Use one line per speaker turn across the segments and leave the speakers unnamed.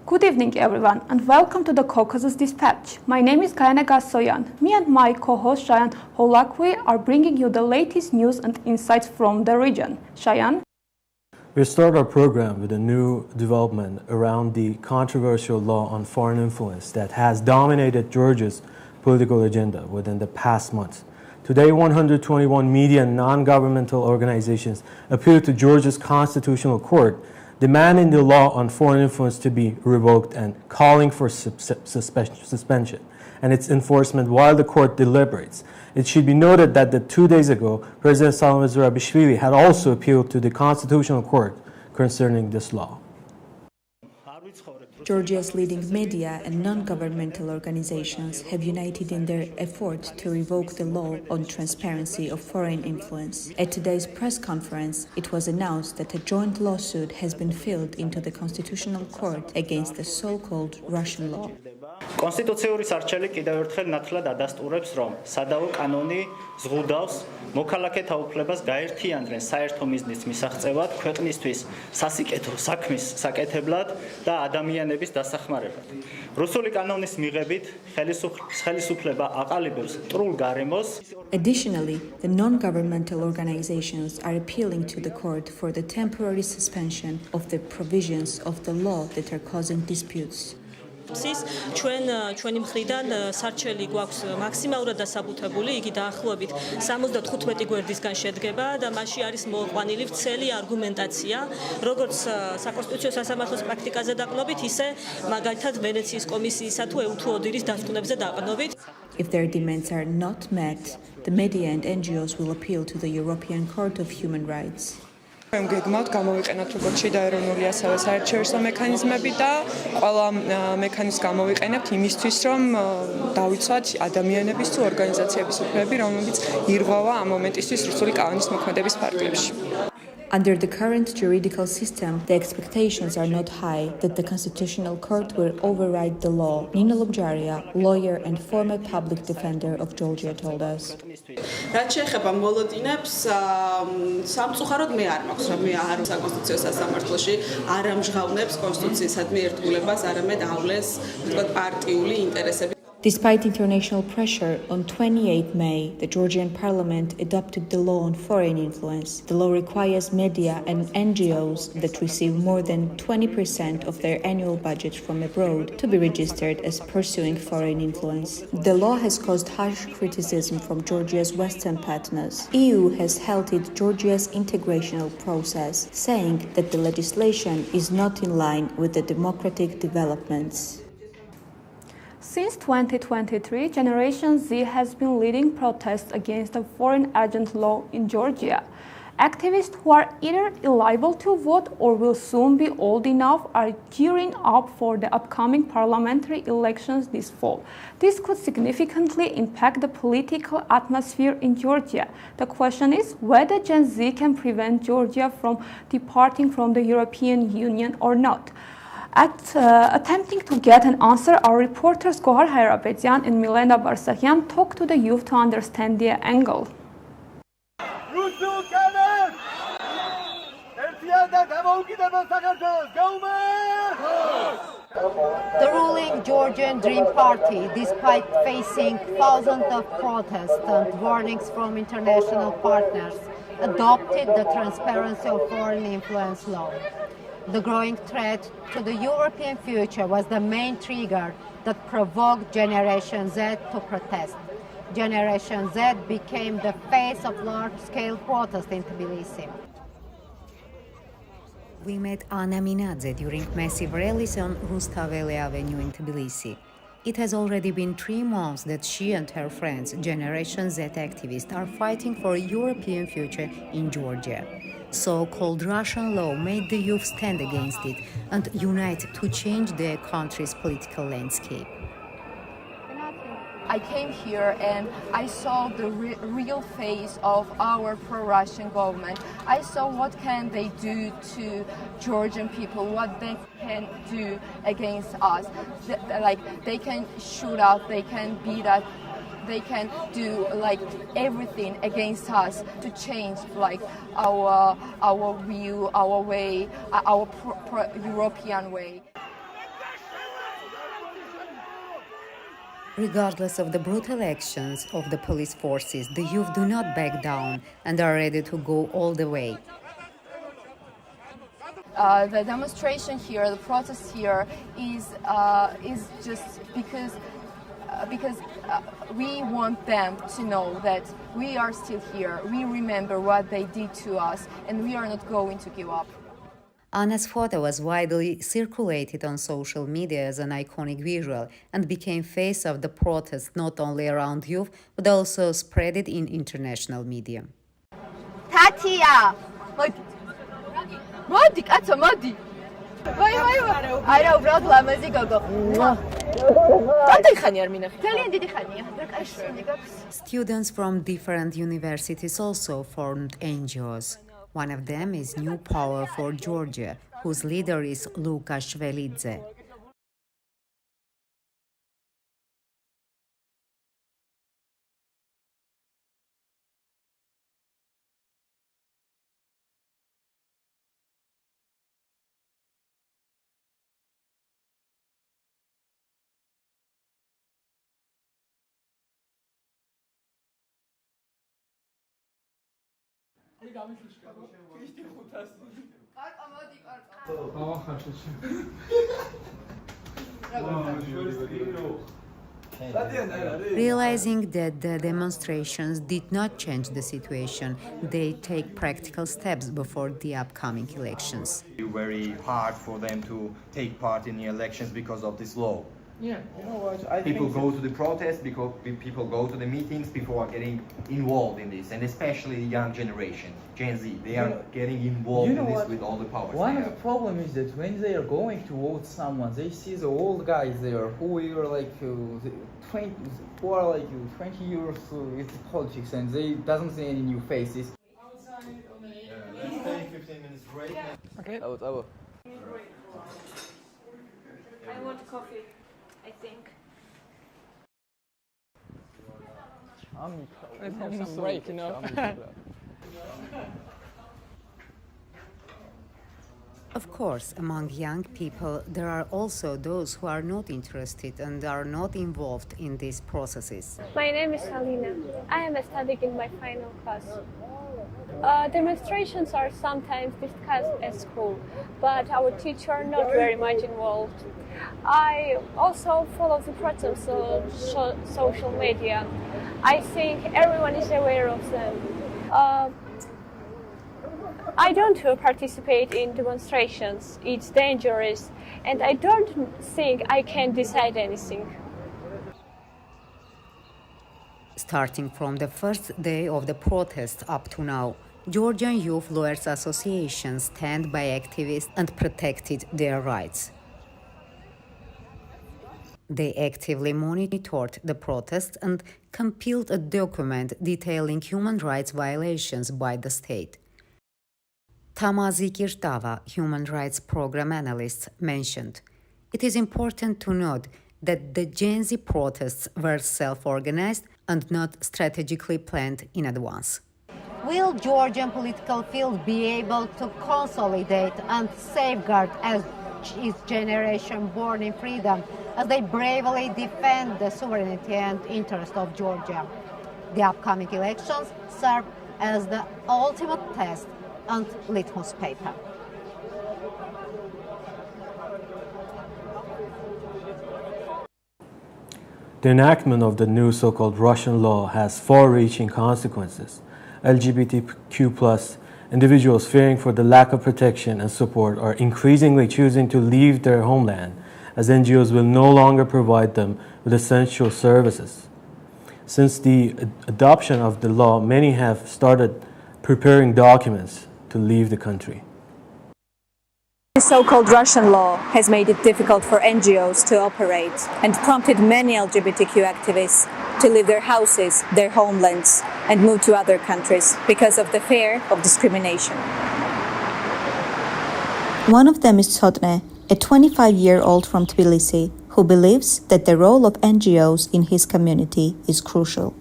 Good evening, everyone, and welcome to the Caucasus Dispatch. My name is Gayana Gassoyan. Me and my co-host Shayan Holakwi are bringing you the latest news and insights from the region. Shayan?
We start our program with a new development around the controversial law on foreign influence that has dominated Georgia's political agenda within the past months. Today, 121 media and non-governmental organizations appealed to Georgia's Constitutional Court, demanding the law on foreign influence to be revoked and calling for suspension and its enforcement while the court deliberates. It should be noted that 2 days ago, President Salome Zurabishvili had also appealed to the Constitutional Court concerning this law.
Georgia's leading media and non-governmental organizations have united in their effort to revoke the law on transparency of foreign influence. At today's press conference, it was announced that a joint lawsuit has been filed into the Constitutional Court against the so-called Russian law.
კონსტიტუციური სარჩელი კიდევ ერთხელ ნათლად ადასტურებს, რომ სადავო კანონი ზღუდავს მოქალაქეთა უფლებას გაერთიანდნენ საერთო მიზნის მისაღწევად, ქვეყნისთვის სასიკეთო საქმის საკეთებლად და ადამიანების დასახმარებლად. რუსული კანონის მიღებით ხელისუფლება აყალიბებს მტრულ გარემოს.
Additionally, the non-governmental organizations are appealing to the court for the temporary suspension of the provisions of the law that are causing disputes.
ჩვენი მხრიდან სარჩელი გვაქვს მაქსიმალურად დასაბუთებული, იგი დაახლოებით 75 გვერდისგან შედგება და მასში არის მოყვანილი ვრცელი არგუმენტაცია, როგორც საკონსტიტუციო სასამართლოს პრაქტიკაზე დაყრდნობით, ისე მაგალითად ვენეციის კომისიისა თუ EU ოდირის დასკვნებზე დაყრდნობით.
If their demands are not met, the media and NGOs will appeal to the European Court of Human Rights.
გეგმავთ გამოვიყენოთ როგორც შიდა ეროვნული ასევე საერთაშორისო მექანიზმები და ყველა მექანიზმს გამოვიყენებთ იმისთვის, რომ დავიცვათ ადამიანების თუ ორგანიზაციების უფლებები, რომლებიც ირღვევა ამ მომენტისთვის რუსული კანონის მოქმედების ფარგლებში.
Under the current juridical system, the expectations are not high that the Constitutional Court will override the law, Nina Lobjaria, lawyer and former public defender of Georgia, told us.
რაც შეეხება მოლოდინებს, სამწუხაროდ მე არ მაქვს, რომ მე არ საკონსტიტუციო სასამართლოში არ ამჟღავნებს კონსტიტუციისადმი ერთგულებას, არამედ ავლეს, ვთქვათ, პარტიული ინტერესები.
Despite international pressure, on 28 May, the Georgian parliament adopted the law on foreign influence. The law requires media and NGOs that receive more than 20% of their annual budget from abroad to be registered as pursuing foreign influence. The law has caused harsh criticism from Georgia's Western partners. EU has halted Georgia's integrational process, saying that the legislation is not in line with the democratic developments.
Since 2023, Generation Z has been leading protests against the foreign agent law in Georgia. Activists who are either eligible to vote or will soon be old enough are gearing up for the upcoming parliamentary elections this fall. This could significantly impact the political atmosphere in Georgia. The question is whether Gen Z can prevent Georgia from departing from the European Union or not. Attempting to get an answer, our reporters Gohar Hayrabedyan and Milena Barsakyan talk to the youth to understand their angle.
The ruling Georgian Dream Party, despite facing thousands of protests and warnings from international partners, adopted the transparency of foreign influence law. The growing threat to the European future was the main trigger that provoked Generation Z to protest. Generation Z became the face of large-scale protests in Tbilisi.
We met Anna Minadze during massive rallies on Rustaveli Avenue in Tbilisi. It has already been 3 months that she and her friends, Generation Z activists, are fighting for a European future in Georgia. So-called Russian law made the youth stand against it and unite to change their country's political landscape.
I came here and I saw the real face of our pro-Russian government. I saw what can they do to Georgian people, what they can do against us. Like they can shoot us, they can beat us, they can do like everything against us to change like our view, our way, our European way.
Regardless of the brutal actions of the police forces, the youth do not back down and are ready to go all the way.
The demonstration here, the protest here, is just because we want them to know that we are still here. We remember what they did to us, and we are not going to give up.
Anna's photo was widely circulated on social media as an iconic visual and became face of the protest not only around youth but also spread it in international media.
Tatia! Modi, კაცო, მოდი. არა, უბრალოდ ლამაზი გოგო. რამდენი ხანი არ მინახე? ძალიან დიდი ხანია.
Students from different universities also formed NGOs. One of them is New Power for Georgia, whose leader is Luka Shvelidze. Realizing that the demonstrations did not change the situation, they take practical steps before the upcoming elections.
It's very hard for them to take part in the elections because of this law.
Yeah, you know what?
People go to the protests because people go to the meetings, people are getting involved in this, and especially the young generation, Gen Z, they are getting involved in this with all the powers.
One of the problems is that when they are going to vote someone, they see the old guys there who are like 20, who are like 20 years with politics, and they doesn't see any new faces.
Let's take 15 minutes break.
Okay.
I want coffee, I think.
I'm having some break, you know.
Of course, among young people, there are also those who are not interested and are not involved in these processes.
My name is Alina. I am studying in my final class. Demonstrations are sometimes discussed at school, but our teachers are not very much involved. I also follow the protests on social media. I think everyone is aware of them. I don't participate in demonstrations. It's dangerous, and I don't think I can decide anything.
Starting from the first day of the protest up to now, Georgian Youth Lawyers Association stand by activists and protected their rights. They actively monitored the protests and compiled a document detailing human rights violations by the state. Tamazi Kirtava, human rights program analyst, mentioned, "It is important to note that the Gen Z protests were self-organized and not strategically planned in advance."
Will Georgian political field be able to consolidate and safeguard its generation born in freedom as they bravely defend the sovereignty and interest of Georgia? The upcoming elections serve as the ultimate test and litmus paper.
The enactment of the new so-called Russian law has far-reaching consequences. LGBTQ+ individuals fearing for the lack of protection and support are increasingly choosing to leave their homeland, as NGOs will no longer provide them with essential services. Since the adoption of the law, many have started preparing documents to leave the country.
The so-called Russian law has made it difficult for NGOs to operate and prompted many LGBTQ activists to leave their houses, their homelands, and move to other countries because of the fear of discrimination.
One of them is Tsotne, a 25-year-old from Tbilisi, who believes that the role of NGOs in his community is crucial.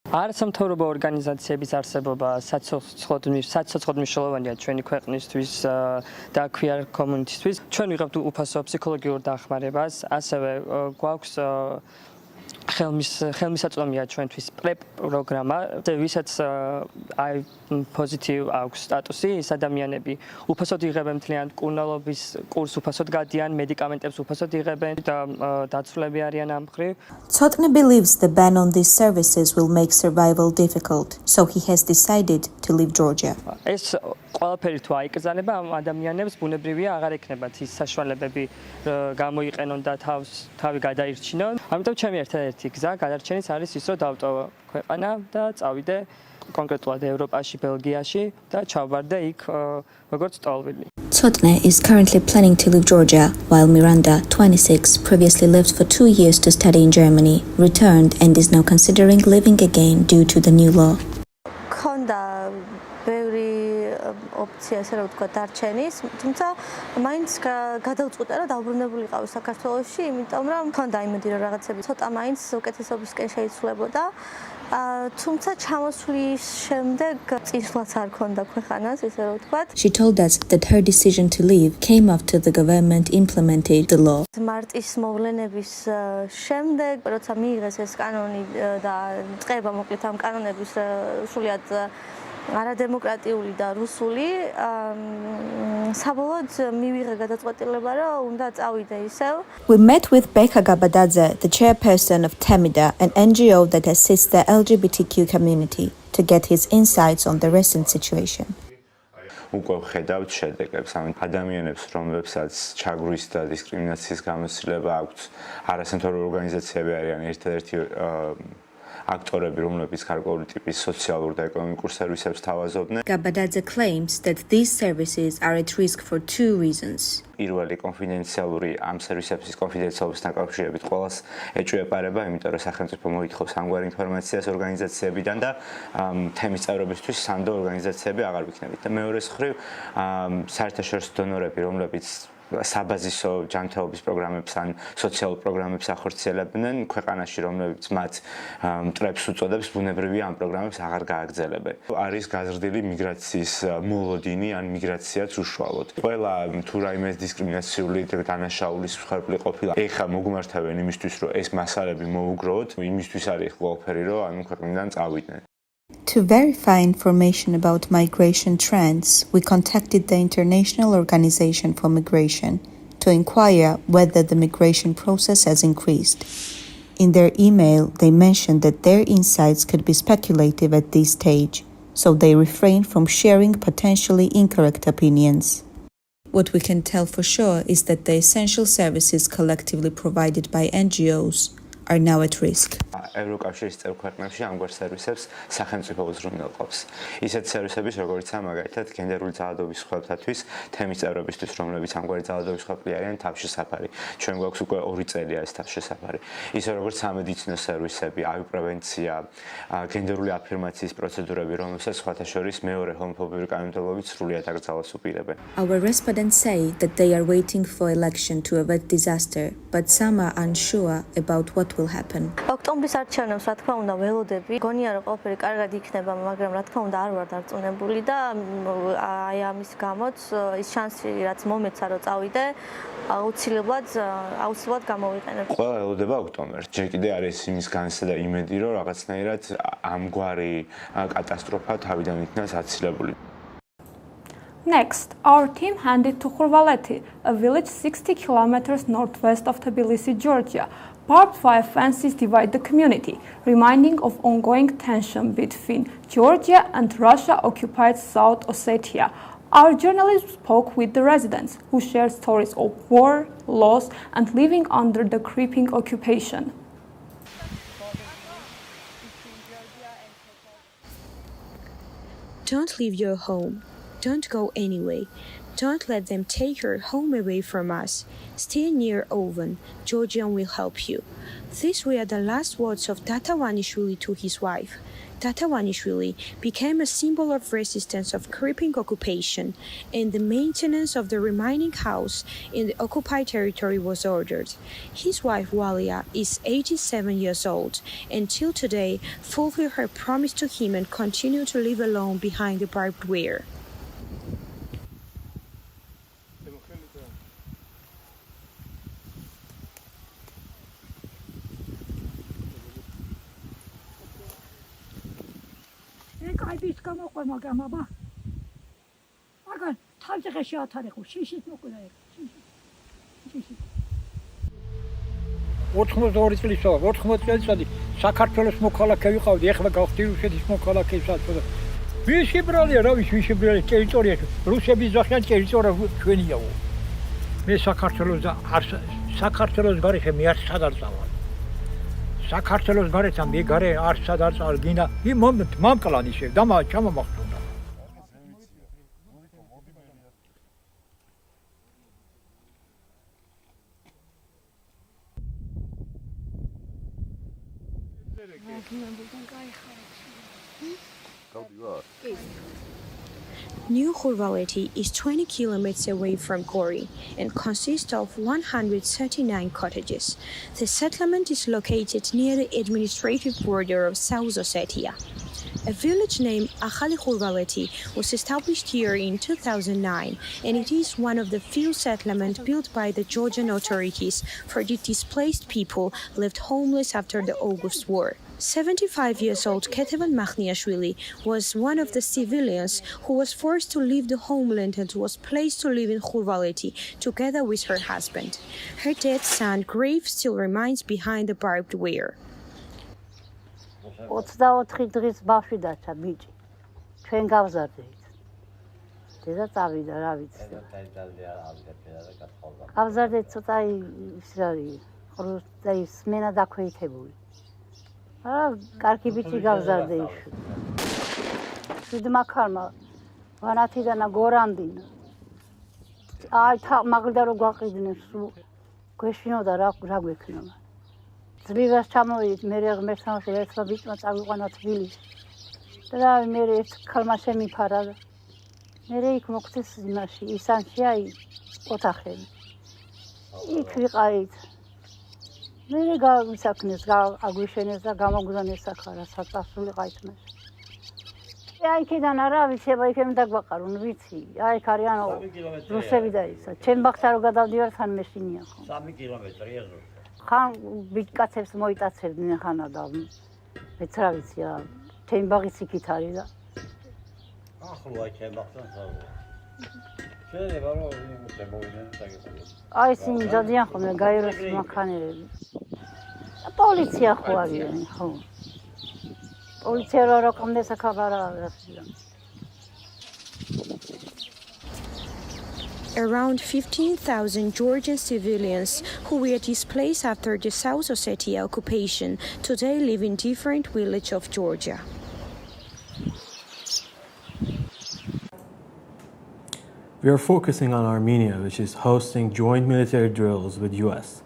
არასამთავრობო ორგანიზაციების არსებობა საცოცხლოდ მნიშვნელოვანია ჩვენი ქვეყნისთვის და queer community-თვის. ჩვენ ვიღებთ უფასო ფსიქოლოგიურ დახმარებას, ასევე გვაქვს ხელმისაწვდომია ჩვენთვის პრეპ პროგრამა, ვისაც აი პოზიტივ აქვს სტატუსი, ეს ადამიანები უფასოდ იღებენ მთლიან მკურნალობის კურსს, უფასოდ გადიან, მედიკამენტებს უფასოდ იღებენ და დაცვლები არიან ამ მხრივ.
Tsotne believes the ban on these services will make survival difficult, so he has decided to leave Georgia.
ეს ყველაფერი თუ აიკრძალება ამ ადამიანებს ბუნებრივია აღარ ექნებათ ის საშუალებები გამოიყენონ და თავი გადაირჩინონ. ამიტომ ჩემი ერთადერთი გზა გადარჩენის არის ის, რომ დავტოვო ქვეყანა და წავიდე კონკრეტულად ევროპაში, ბელგიაში და ჩავბარდე იქ როგორც ტოლვილი.
Tsotne is currently planning to leave Georgia, while Miranda, 26, previously lived for 2 years to study in Germany, returned and is now considering living again due to the new law.
ოპცია ესე რომ ვთქვა დარჩენის, თუმცა მაინც გადავწყვიტე რომ დავბრუნებულიყავი საქართველოში, იმიტომ რომ მქონდა იმედი რომ რაღაცები ცოტა მაინც უკეთესობისკენ შეიცვლებოდა. თუმცა ჩამოსვლის შემდეგ წინსვლაც არ ქონდა ქვეყანას, ესე რომ ვთქვა.
She told us that her decision to leave came after the government implemented the law.
მარტის მოვლენების შემდეგ, როცა მიიღეს ეს კანონი და წება მოკლედ ამ კანონების სრულიად არადემოკრატიული და რუსული საბოლოოდ მივიღე გადაწყვეტილება რომ უნდა წავიდე ისევ.
We met with Beka Gabadadze, the chairperson of Temida, an NGO that assists the LGBTQ community, to get his insights on the recent situation.
უკვე ვხედავთ შედეგებს ამ ადამიანებს, რომლებსაც ჩაგვრის და დისკრიმინაციის გამოცდილება აქვს. არასამთავრობო ორგანიზაციები არიან ერთადერთი aktorები, რომლებიც გარკვეული ტიპის სოციალურ და ეკონომიკურ სერვისებს თავაზობდნენ.
Gabadadze claims that these services are at risk for two reasons.
პირველი კონფიდენციალური ამ სერვისების კონფიდენციალობასთან დაკავშირებით ყველას ეჭვიაპარება, იმიტომ რომ სახელმწიფო მოითხოვს ამგვარ ინფორმაციას ორგანიზაციებიდან და თემის წევრებისთვის სანდო ორგანიზაციები აღარ ვიქნებით. და მეორე მხრივ საერთაშორისო დონორები, რომლებიც საბაზისო ჯანმრთელობის პროგრამებს ან სოციალურ პროგრამებს ახორციელებდნენ ქვეყანაში, რომლებიც მათ მტრებს უწოდებს, ბუნებრივია ამ პროგრამებს აღარ გააგრძელებენ. არის გაზრდილი მიგრაციის მოლოდინი ან მიგრაციაც უშუალოდ. ყველა თუ რაიმე დისკრიმინაციული დანაშაულის მსხვერპლი ყოფილა, ეხლა მოგმართავენ იმისთვის, რომ ეს მასალები მოუგროვოთ, იმისთვის არის ყველაფერი, რომ ანუ ქვეყნიდან წავიდნენ.
To verify information about migration trends, we contacted the International Organization for Migration to inquire whether the migration process has increased. In their email, they mentioned that their insights could be speculative at this stage, so they refrain from sharing potentially incorrect opinions. What we can tell for sure is that the essential services collectively provided by NGOs are now at risk.
ევროკავშირის წევრ ქვეყნებში ამგვარ სერვისებს სახელმწიფო უზრუნველყოფს. ისეთ სერვისების, როგორიცაა მაგალითად გენდერული ძალადობის მსხვერპლთათვის, თემის წევრებისთვის, რომლებიც ამგვარი ძალადობის მსხვერპლი არიან, თავშესაფარი. ჩვენ გვაქვს უკვე 2 წელია ეს თავშესაფარი. ისე როგორც სამედიცინო სერვისები, ავიპრევენცია, გენდერული აფირმაციის პროცედურები, რომელსაც სხვათა შორის მეორე ჰომოფობიური კანონმდებლობით სრულიად აკრძალავს უპირებენ.
Our respondents say that they are waiting for election to avert disaster, but some are unsure about what will happen.
ოქტომბრის არჩევნებს რა თქმა უნდა ველოდები. გონია რომ ყველაფერი კარგად იქნება, მაგრამ რა თქმა უნდა არ ვარ დარწმუნებული და აი ამის გამოც ის შანსი რაც მომეცა რომ წავიდე, აუცილებლად გამოვიყენებ.
ყველა ელოდება ოქტომბერს. ჯერ კიდე არის იმის განცდა და იმედი, რომ რაღაცნაირად ამგვარი კატასტროფა თავიდან იქნას აცილებული.
Next, our team headed to Khurvaleti, a village 60 kilometers northwest of Tbilisi, Georgia. Barbed wire fences divide the community, reminding of ongoing tension between Georgia and Russia-occupied South Ossetia. Our journalist spoke with the residents, who shared stories of war, loss, and living under the creeping occupation.
Don't leave your home. Don't go anyway. Don't let them take your home away from us. Stay near Oven. Georgian will help you. These were the last words of Datavanishvili to his wife. Datavanishvili became a symbol of resistance of creeping occupation, and the maintenance of the remaining house in the occupied territory was ordered. His wife Walia is 87 years old, and till today fulfilled her promise to him and continue to live alone behind the barbed wire.
ების გამოყვე, მაგრამ აბა მაგან თავზეში ათარეხო, შიშით მოკვდა ეგ. შიშით. 82 წელიწადი საქართველოს მოქალაქე ვიყავდი, ეხლა გავხდი რუსეთის მოქალაქე საერთოდ. ვისი ბრალია, რა ვიცი, ვისი ბრალია ტერიტორიაში. რუსების ზახიან ტერიტორია ჩვენიაო. მე საქართველოს გარეშე მე არ სადარ წავალ. საქართველოს გარეშე მე გარე არ სადარ წავალ, გინდა მომკლან ისე და ჩამომახტუნა.
New Khurvaleti is 20 kilometers away from Gori and consists of 139 cottages. The settlement is located near the administrative border of South Ossetia. A village named Akhali Khurvaleti was established here in 2009, and it is one of the few settlements built by the Georgian authorities for the displaced people left homeless after the August War. 75 years old Ketevan Makhniashvili was one of the civilians who was forced to leave the homeland and was placed to live in Khurvaleti together with her husband. Her dead son's grave still remains behind the barbed wire.
24 დღის ბავშვი დაჩა ბიჭი. ჩვენ გავზარდეთ. დედა წავიდა, რა ვიცი. გავზარდეთ ცოტა ის არის, ხრუსტა ის სმენა დაქვეითებული. კარგი ბიჭი გავზარდე ის. შიდმა ქალმა ვანათიდანა გორანდინა. აი მაგდა რო გვაყიდნენ სულ გვეშინოდა რა გვექნება. ძლივას ჩამოვიდით, მე ღმერთთანში ერთმა ბიჭმა წავიყვანა თბილისში. და მე ერთ ქალმა შემიფარა და მე იქ მოხდეს იმაში, ისანში აი ოთახები. იქ ვიყავით. მე გავისაქნეს, აგვიშენეს და გამოგვზანეს ახლა საწასულიყავით მას. აი იქიდან არა ვიცი, აბა იქიდან დაგვაყარონ, ვიცი. აი იქ არიან რუსები და ისა. ჩემ ბახტა რო გადავდივარ, თან მეშინია ხო. 3 კილომეტრია ზუსტად. ხან ბიჭკაცებს მოიტაცებდნენ ხანა და მეც რა ვიცი რა ჩემ ბაღიც იქით არის და ახლა აი ჩემ ბაღთან საუბრობ შეიძლება რომ შემოვიდნენ დაგეყოლოს აი სინ ძალიან ხომ გაეროს მანქანერები პოლიცია ხო არიან ხო პოლიცია რა როკამდე საკაბარა
Around 15,000 Georgian civilians who were displaced after the South Ossetia occupation today live in different villages of Georgia.
We are focusing on Armenia, which is hosting joint military drills with US.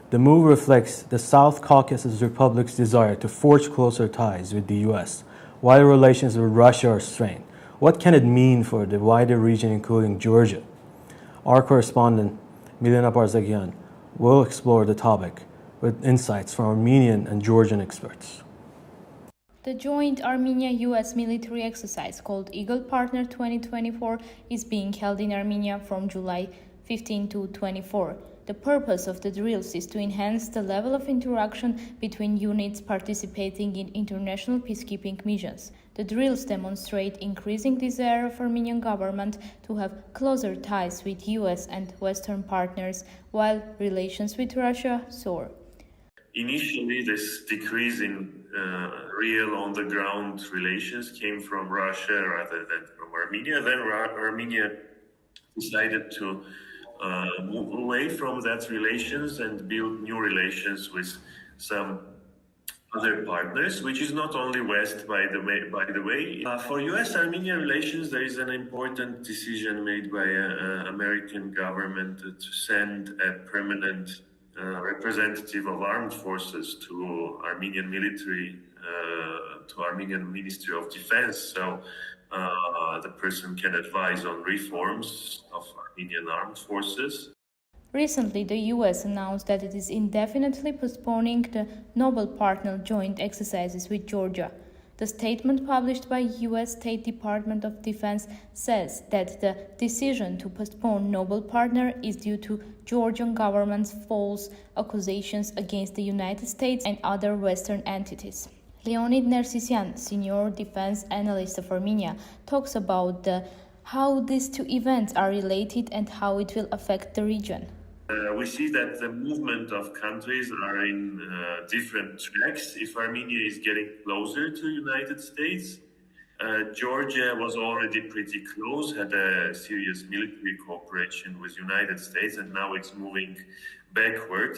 The move reflects the South Caucasus Republic's desire to forge closer ties with the US, while relations with Russia are strained. What can it mean for the wider region, including Georgia? Our correspondent, Milena Barzagian, will explore the topic with insights from Armenian and Georgian experts.
The joint Armenia-US military exercise called Eagle Partner 2024 is being held in Armenia from July 15 to 24. The purpose of the drills is to enhance the level of interaction between units participating in international peacekeeping missions. The drills demonstrate increasing desire of Armenian government to have closer ties with US and Western partners, while relations with Russia soar.
Initially, this decrease in real on-the-ground relations came from Russia rather than from Armenia. Then Armenia decided to move away from that relations and build new relations with some other partners, which is not only West, by the way. For US-Armenia relations, there is an important decision made by American government to send a permanent representative of armed forces to Armenian military, to Armenian Ministry of Defense, so the person can advise on reforms of Armenian armed forces.
Recently, the US announced that it is indefinitely postponing the Noble Partner joint exercises with Georgia. The statement published by US State Department of Defense says that the decision to postpone Noble Partner is due to Georgian government's false accusations against the United States and other Western entities.
Leonid Nersisyan, senior defense analyst of Armenia, talks about how these two events are related and how it will affect the region.
We see that the movement of countries are in different tracks. If Armenia is getting closer to United States, Georgia was already pretty close, had a serious military cooperation with United States, and now it's moving backward.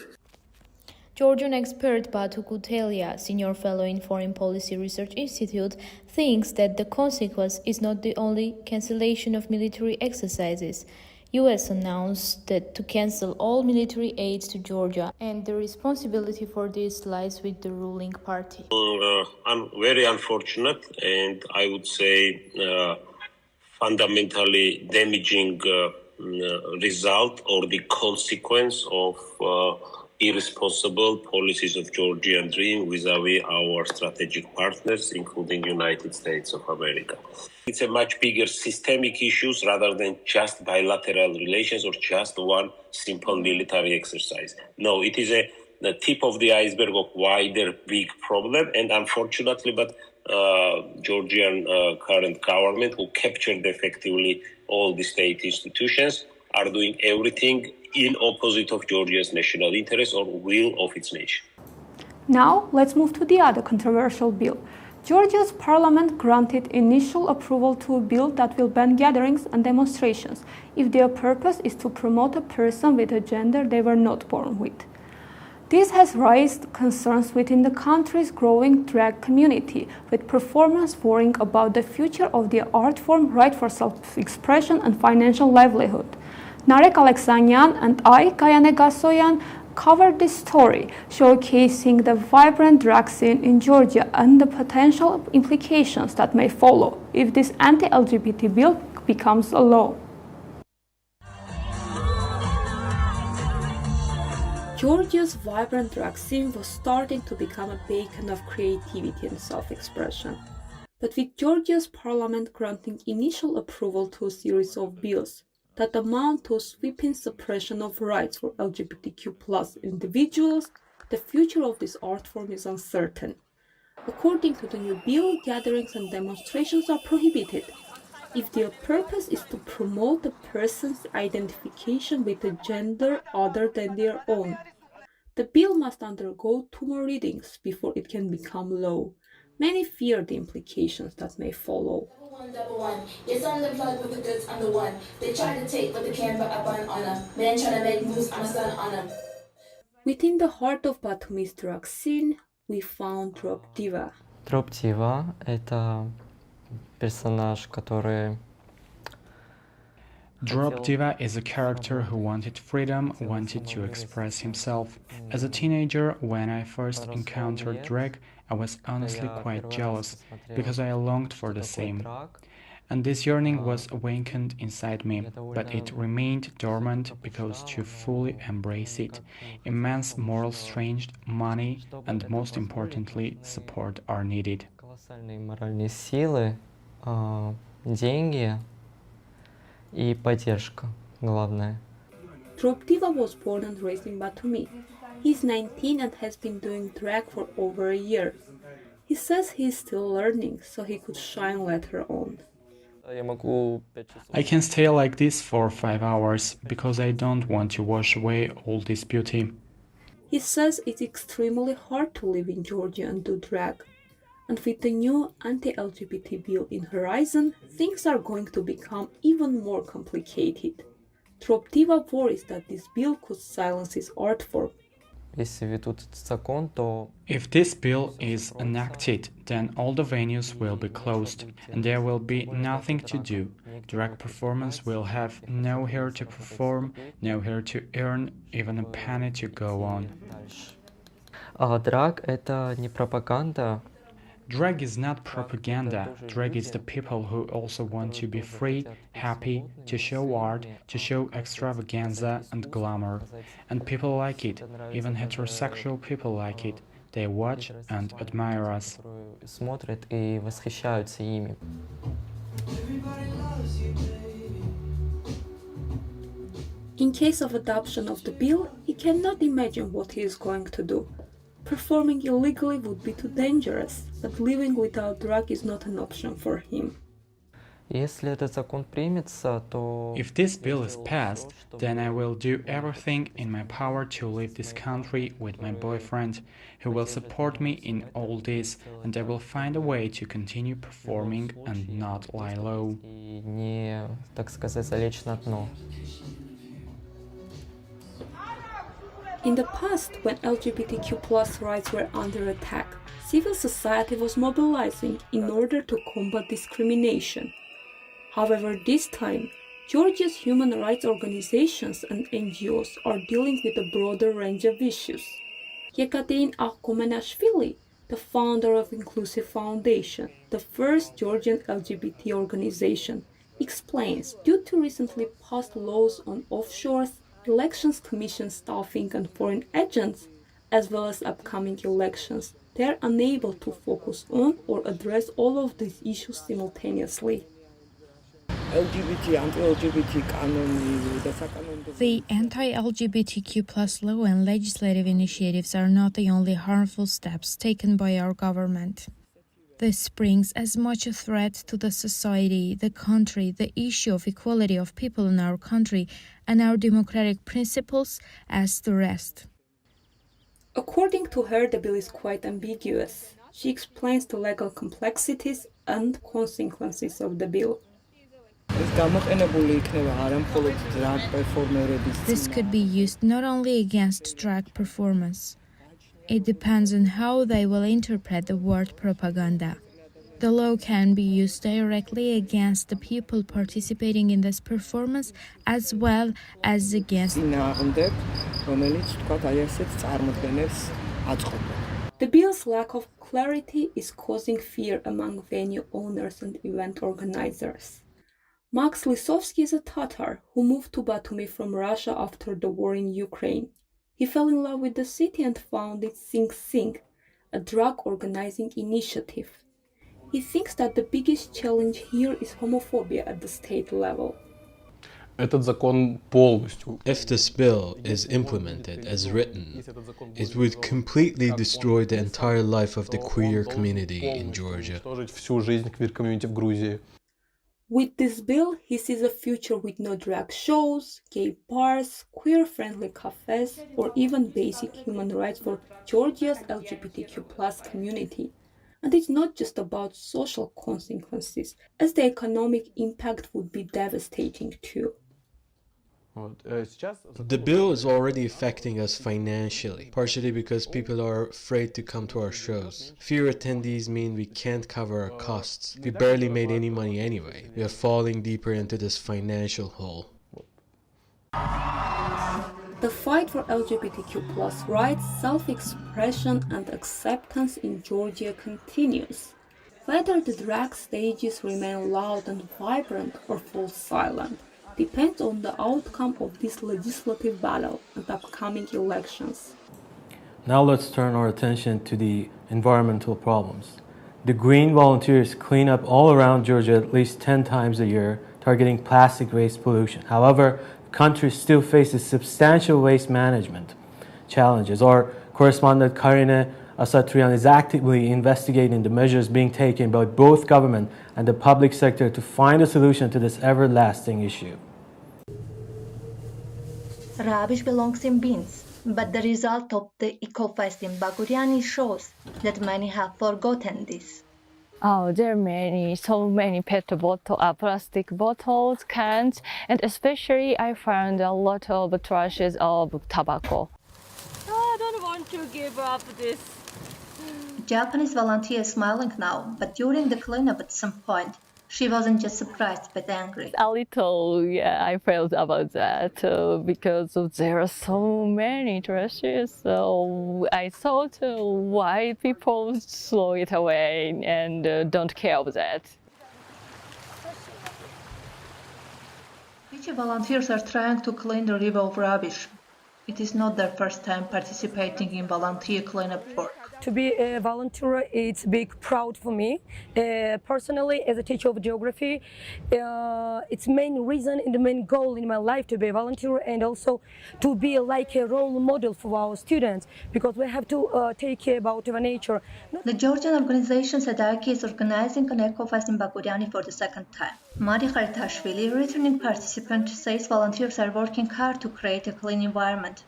Georgian expert Batu Kutelia, senior fellow in Foreign Policy Research Institute, thinks that the consequence is not the only cancellation of military exercises. US announced that to cancel all military aid to Georgia, and the responsibility for this lies with the ruling party.
Very unfortunate, and I would say fundamentally damaging result or the consequence of irresponsible policies of Georgian Dream vis-à-vis our strategic partners, including United States of America. It's a much bigger systemic issues rather than just bilateral relations or just one simple military exercise. No, it is the tip of the iceberg of wider big problem, and unfortunately, but Georgian current government, who captured effectively all the state institutions, are doing everything in opposite of Georgia's national interest or will of its nation.
Now, let's move to the other controversial bill. Georgia's parliament granted initial approval to a bill that will ban gatherings and demonstrations if their purpose is to promote a person with a gender they were not born with. This has raised concerns within the country's growing drag community, with performers worrying about the future of the art form, right for self-expression and financial livelihood. Narek Alexanian and I, Kayane Gasoyan, covered this story, showcasing the vibrant drag scene in Georgia and the potential implications that may follow if this anti-LGBT bill becomes a law. Georgia's vibrant drag scene was starting to become a beacon of creativity and self-expression. But with Georgia's parliament granting initial approval to a series of bills that amount to a sweeping suppression of rights for LGBTQ+ individuals, the future of this art form is uncertain. According to the new bill, gatherings and demonstrations are prohibited if their purpose is to promote a person's identification with a gender other than their own. The bill must undergo 2 more readings before it can become law. Many fear the implications that may follow.
Yes, I'm the plug with the goods, I'm the one. They try to take, but they can't put up on honor. Man trying to make moves, I'm a son on them.
Within the heart of Batumi's drag scene, we found Drop Diva.
Drop Diva – это персонаж, который...
Drop Diva is a character who wanted freedom, wanted to express himself. As a teenager, when I first encountered drag, I was honestly quite jealous, because I longed for the same. And this yearning was awakened inside me, but it remained dormant because to fully embrace it, immense moral strength, money, and most importantly, support are needed.
Колоссальные моральные силы, деньги и поддержка, главное.
Drop Diva was born and raised in Batumi. He's 19 and has been doing drag for over a year. He says he's still learning, so he could shine later on.
I can stay like this for 5 hours, because I don't want to wash away all this beauty.
He says it's extremely hard to live in Georgia and do drag. And with the new anti-LGBT bill in horizon, things are going to become even more complicated. Drop Diva worries that this bill could silence his art form.
If this bill is enacted, then all the venues will be closed, and there will be nothing to do. Drag performers will have nowhere to perform, nowhere to earn, even a penny to go on.
Драг – это не пропаганда.
Drag is not propaganda. Drag is the people who also want to be free, happy, to show art, to show extravaganza and glamour. And people like it. Even heterosexual people like it. They watch and admire us.
Смотрят и восхищаются ими.
In case of adoption of the bill, he cannot imagine what he is going to do. performing illegally would be too dangerous, but living without drug is not an option for him.
Если этот закон примется, то...
If this bill is passed, then I will do everything in my power to leave this country with my boyfriend, who will support me in all this, and I will find a way to continue performing and not lie low.
И не, так сказать, залечь на дно.
In the past, when LGBTQ+ rights were under attack, civil society was mobilizing in order to combat discrimination. However, this time, Georgia's human rights organizations and NGOs are dealing with a broader range of issues. Yekaterin Akhkomenashvili, the founder of Inclusive Foundation, the first Georgian LGBT organization, explains due to recently passed laws on offshores, elections commission staffing and foreign agents, as well as upcoming elections, they are unable to focus on or address all of these issues simultaneously.
The anti-LGBTQ+ law and legislative initiatives are not the only harmful steps taken by our government. This brings as much a threat to the society, the country, the issue of equality of people in our country, and our democratic principles as the rest.
According to her, the bill is quite ambiguous. She explains the legal complexities and consequences of the bill.
This could be used not only against drag performers. It depends on how they will interpret the word propaganda. The law can be used directly against the people participating in this performance as well as against
The bill's lack of clarity is causing fear among venue owners and event organizers. Max Lisovsky is a Tatar who moved to Batumi from Russia after the war in Ukraine. He fell in love with the city and founded Sing Sing, a drug organizing initiative. He thinks that the biggest challenge here is homophobia at the state level.
If this bill is implemented as written, it would completely destroy the entire life of the queer community in Georgia.
With this bill, he sees a future with no drag shows, gay bars, queer-friendly cafes, or even basic human rights for Georgia's LGBTQ+ community. And it's not just about social consequences, as the economic impact would be devastating too.
The bill is already affecting us financially, partially because people are afraid to come to our shows. Fewer attendees mean we can't cover our costs. We barely made any money anyway. We are falling deeper into this financial hole.
The fight for LGBTQ+ rights, self-expression and acceptance in Georgia continues. Whether the drag stages remain loud and vibrant or fall silent depends on the outcome of this legislative battle and upcoming elections.
Now let's turn our attention to the environmental problems. The Green Volunteers clean up all around Georgia at least 10 times a year, targeting plastic waste pollution. However, the country still faces substantial waste management challenges. Our correspondent Karine Asatrian is actively investigating the measures being taken by both government and the public sector to find a solution to this everlasting issue.
Rubbish belongs in bins, but the result of the eco-fest in Baguriani shows that many have forgotten this.
Oh, there are so many plastic bottles, cans, and especially I found a lot of trashes of tobacco.
I don't want to give up this.
Japanese volunteer is smiling now, but during the cleanup at some point, she wasn't just surprised but angry.
A little, yeah, I felt about that because there are so many trashes. So I thought why people throw it away and don't care about that.
Fiji volunteers are trying to clean the river of rubbish. It is not their first time participating in volunteer cleanup work.
To be a volunteer, it's a big proud for me. Personally, as a teacher of geography, it's main reason and the main goal in my life to be a volunteer and also to be like a role model for our students because we have to take care about our nature.
The Georgian organization SEDAKI is organizing an eco-fest in Baguriani for the second time. Mari Kharitashvili, a returning participant, says volunteers are working hard to create a clean environment.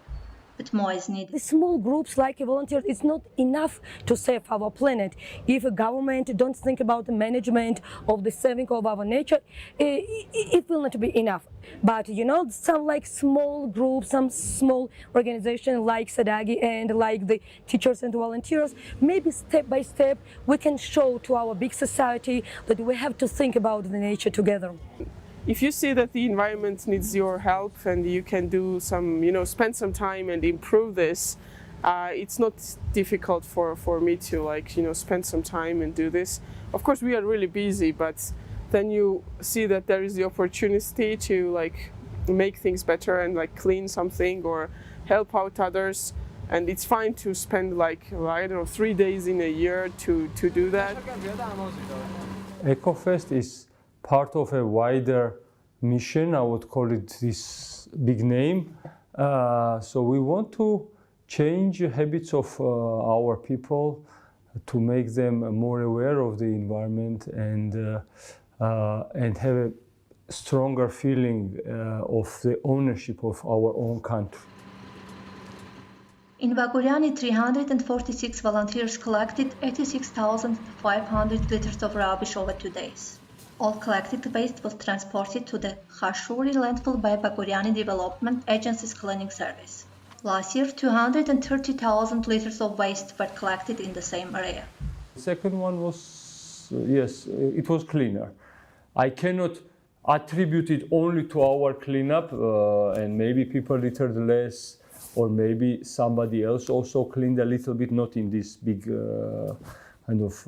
But more is needed.
The small groups like volunteers is not enough to save our planet. If a government don't think about the management of the saving of our nature, it will not be enough. But you know, some like small groups, some small organizations like SEDAGI and like the teachers and volunteers, maybe step by step we can show to our big society that we have to think about the nature together.
If you see that the environment needs your help and you can do some, spend some time and improve this, it's not difficult for me to spend some time and do this. Of course, we are really busy, but then you see that there is the opportunity to make things better and clean something or help out others. And it's fine to spend 3 days in a year to do that.
EcoFest is part of a wider mission. I would call it this big name. So we want to change habits of our people to make them more aware of the environment and have a stronger feeling of the ownership of our own country.
In Baguriani, 346 volunteers collected 86,500 liters of rubbish over 2 days. All collected waste was transported to the Khashuri landfill by Baguriani Development Agency's cleaning service. Last year, 230,000 liters of waste were collected in the same area.
The second one was, yes, it was cleaner. I cannot attribute it only to our cleanup, and maybe people littered less, or maybe somebody else also cleaned a little bit, not in this big kind of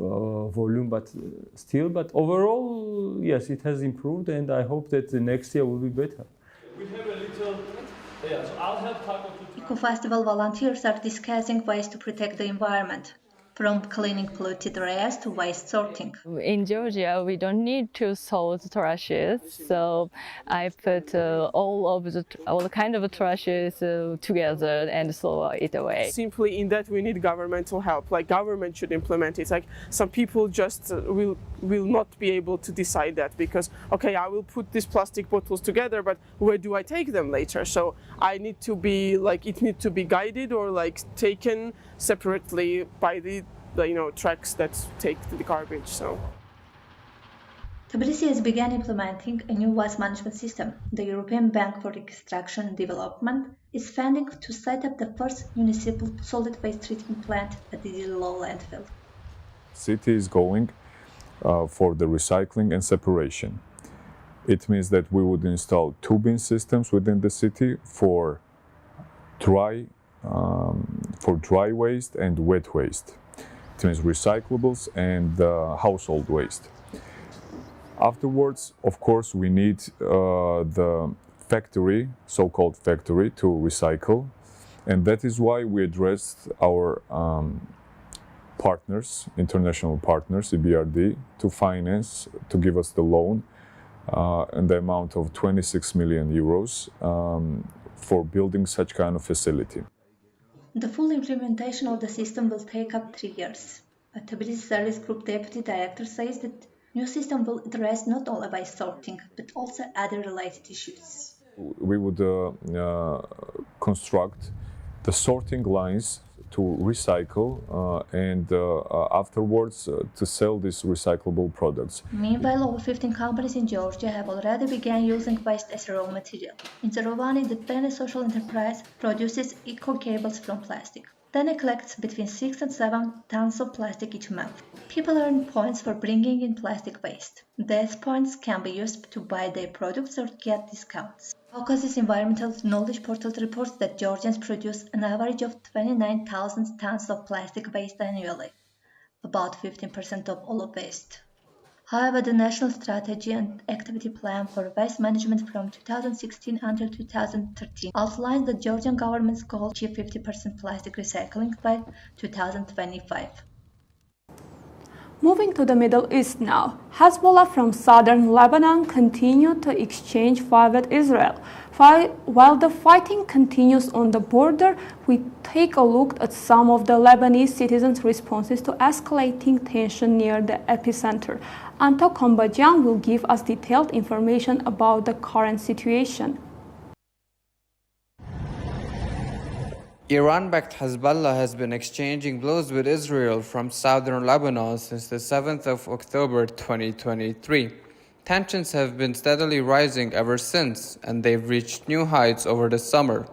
volume, but still. But overall, yes, it has improved, and I hope that the next year will be better. We have a little, so I'll help Taco to...
Eco-Festival volunteers are discussing ways to protect the environment, from cleaning polluted areas to waste sorting.
In Georgia, we don't need to sort trashes, so I put all kind of trashes together and throw it away.
Simply in that we need governmental help. Government should implement it. Some people just will not be able to decide that because, okay, I will put these plastic bottles together, but where do I take them later? So I need to be it needs to be guided or taken separately by the trucks that take the garbage. So
Tbilisi has begun implementing a new waste management system. The European Bank for Reconstruction and Development is funding to set up the first municipal solid waste treatment plant at the Dilo landfill.
City is going for the recycling and separation. It means that we would install 2 bin systems within the city for dry waste and wet waste. It means recyclables and household waste. Afterwards, of course, we need the factory, so-called factory, to recycle. And that is why we addressed our partners, international partners, EBRD, to finance, to give us the loan in the amount of 26 million euros for building such kind of facility.
The full implementation of the system will take up 3 years. A Tbilisi Service Group Deputy Director says that new system will address not only waste sorting, but also other related issues.
We would construct the sorting lines to recycle and afterwards to sell these recyclable products.
Meanwhile, over 15 companies in Georgia have already begun using waste as raw material. In Zerovani, the Tene social enterprise produces eco-cables from plastic. Tene collects between 6 and 7 tons of plastic each month. People earn points for bringing in plastic waste. These points can be used to buy their products or get discounts. Caucasus Environmental Knowledge Portal reports that Georgians produce an average of 29,000 tons of plastic waste annually, about 15% of all of waste. However, the National Strategy and Activity Plan for Waste Management from 2016 until 2013 outlines the Georgian government's goal to achieve 50% plastic recycling by 2025.
Moving to the Middle East now, Hezbollah from southern Lebanon continued to exchange fire with Israel. While the fighting continues on the border, we take a look at some of the Lebanese citizens' responses to escalating tension near the epicenter. Anto Kombajian will give us detailed information about the current situation.
Iran-backed Hezbollah has been exchanging blows with Israel from southern Lebanon since the 7th of October 2023. Tensions have been steadily rising ever since, and they've reached new heights over the summer.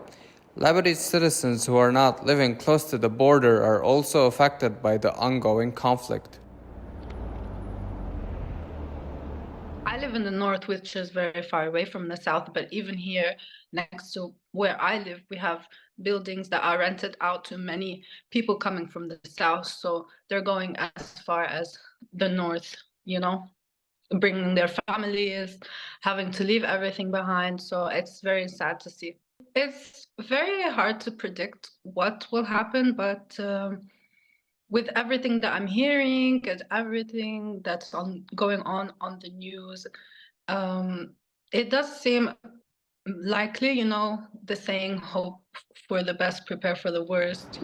Lebanese citizens who are not living close to the border are also affected by the ongoing conflict.
I live in the north, which is very far away from the south, but even here next to where I live, we have buildings that are rented out to many people coming from the south. So they're going as far as the north, bringing their families, having to leave everything behind. So it's very sad to see. It's very hard to predict what will happen, but with everything that I'm hearing and everything that's going on the news, it does seem likely, the saying, hope for the best, prepare for the worst,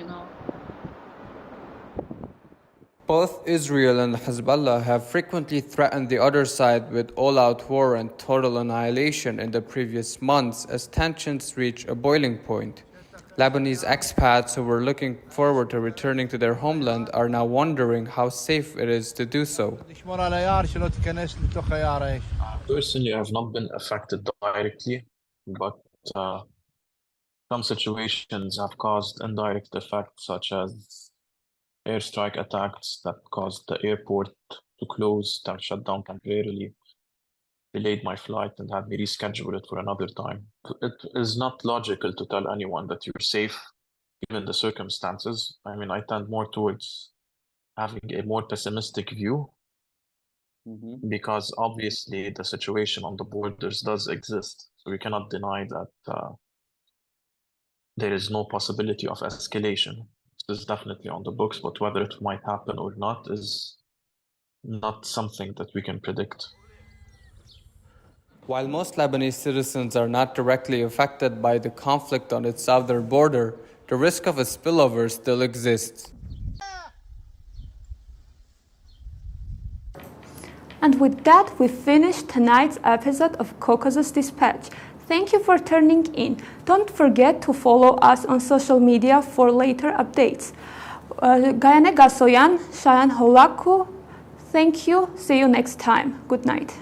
Both Israel and Hezbollah have frequently threatened the other side with all-out war and total annihilation in the previous months as tensions reach a boiling point. Lebanese expats who were looking forward to returning to their homeland are now wondering how safe it is to do so.
Personally, I have not been affected directly, but some situations have caused indirect effects, such as airstrike attacks that caused the airport to close, that shut down temporarily, delayed my flight and had me reschedule it for another time. It is not logical to tell anyone that you're safe given the circumstances. I mean, I tend more towards having a more pessimistic view because obviously the situation on the borders does exist. So we cannot deny that there is no possibility of escalation. This is definitely on the books, but whether it might happen or not is not something that we can predict.
While most Lebanese citizens are not directly affected by the conflict on its southern border, the risk of a spillover still exists.
And with that, we finish tonight's episode of Caucasus Dispatch. Thank you for tuning in. Don't forget to follow us on social media for later updates. Gayane Gasoyan, Shayan Holaku, thank you. See you next time. Good night.